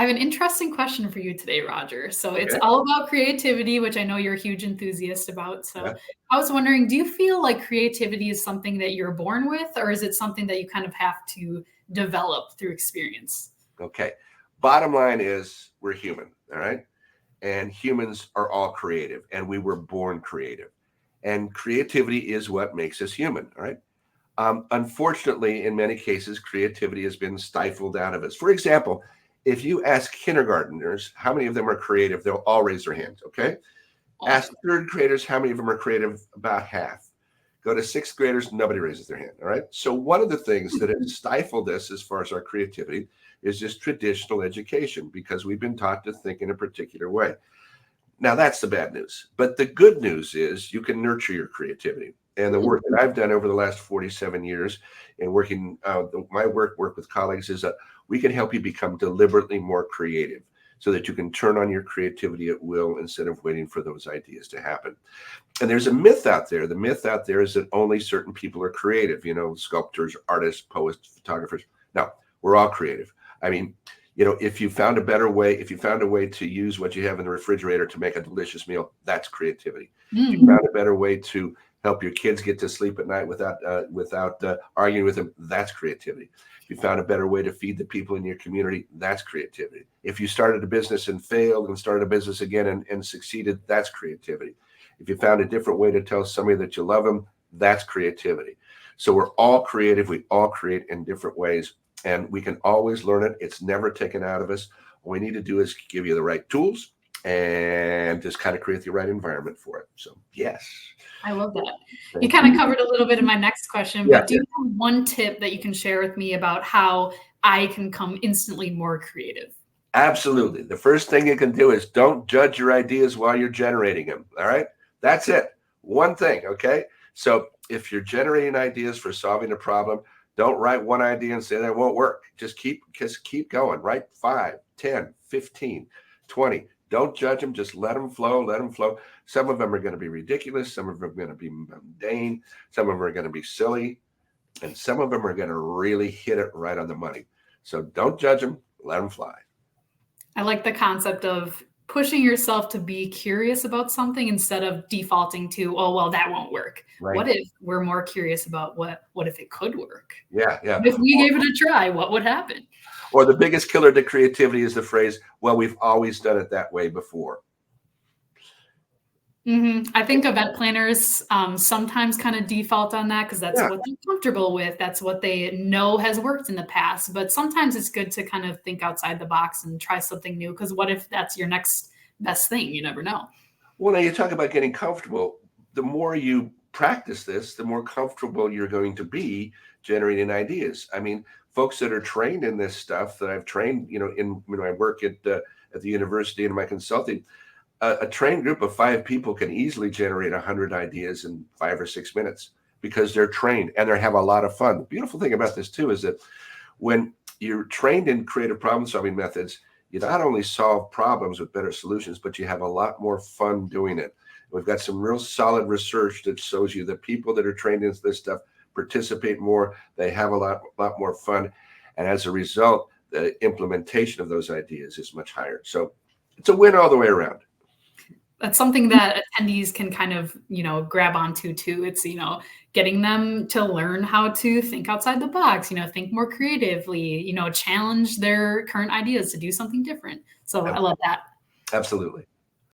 have an interesting question for you today, Roger. So it's Okay. all about creativity, which I know you're a huge enthusiast about. So Yeah. I was wondering, do you feel like creativity is something that you're born with, or is it something that you kind of have to develop through experience? Okay. Bottom line is we're human, all right? And humans are all creative, and we were born creative. And creativity is what makes us human, all right? Unfortunately, in many cases, creativity has been stifled out of us. For example, if you ask kindergartners how many of them are creative, they'll all raise their hands, okay? Ask Awesome. third graders how many of them are creative, about half. Go to sixth graders, nobody raises their hand, all right? So one of the things that has stifled us as far as our creativity is just traditional education because we've been taught to think in a particular way. Now, that's the bad news. But the good news is you can nurture your creativity. And the work that I've done over the last 47 years in working, my work with colleagues is that we can help you become deliberately more creative so that you can turn on your creativity at will instead of waiting for those ideas to happen. And there's a myth out there. The myth out there is that only certain people are creative, sculptors, artists, poets, photographers. No, we're all creative. I mean, if you found a way to use what you have in the refrigerator to make a delicious meal, that's creativity. If you found a better way to help your kids get to sleep at night without arguing with them, that's creativity. If you found a better way to feed the people in your community, that's creativity. If you started a business and failed and started a business again and succeeded, that's creativity. If you found a different way to tell somebody that you love them, that's creativity. So we're all creative. We all create in different ways, and we can always learn it. It's never taken out of us. All we need to do is give you the right tools and just kind of create the right environment for it. So, yes. I love that. You kind of covered a little bit of my next question, but do you have one tip that you can share with me about how I can come instantly more creative? Absolutely. The first thing you can do is don't judge your ideas while you're generating them. All right. That's it. One thing. Okay. So if you're generating ideas for solving a problem, don't write one idea and say that won't work. Just keep going. Write 5, 10, 15, 20. Don't judge them. Just let them flow. Let them flow. Some of them are going to be ridiculous. Some of them are going to be mundane. Some of them are going to be silly. And some of them are going to really hit it right on the money. So don't judge them. Let them fly. I like the concept of pushing yourself to be curious about something instead of defaulting to, oh, well, that won't work. Right. What if we're more curious about what if it could work? Yeah. If we gave it a try, what would happen? Or the biggest killer to creativity is the phrase, well, we've always done it that way before. I think event planners sometimes kind of default on that because that's what they're comfortable with. That's what they know has worked in the past. But sometimes it's good to kind of think outside the box and try something new, because what if that's your next best thing? You never know. Well, now you talk about getting comfortable. The more you practice this, the more comfortable you're going to be generating ideas. I mean, folks that are trained in this stuff that I've trained, in my work at the university and my consulting, a trained group of 5 people can easily generate 100 ideas in 5 or 6 minutes because they're trained and they have a lot of fun. The beautiful thing about this too is that when you're trained in creative problem solving methods, you not only solve problems with better solutions, but you have a lot more fun doing it. We've got some real solid research that shows you that people that are trained in this stuff participate more, they have a lot more fun. And as a result, the implementation of those ideas is much higher. So it's a win all the way around. That's something that attendees can kind of, grab onto too. It's, getting them to learn how to think outside the box, think more creatively, challenge their current ideas to do something different. So I love that. Absolutely.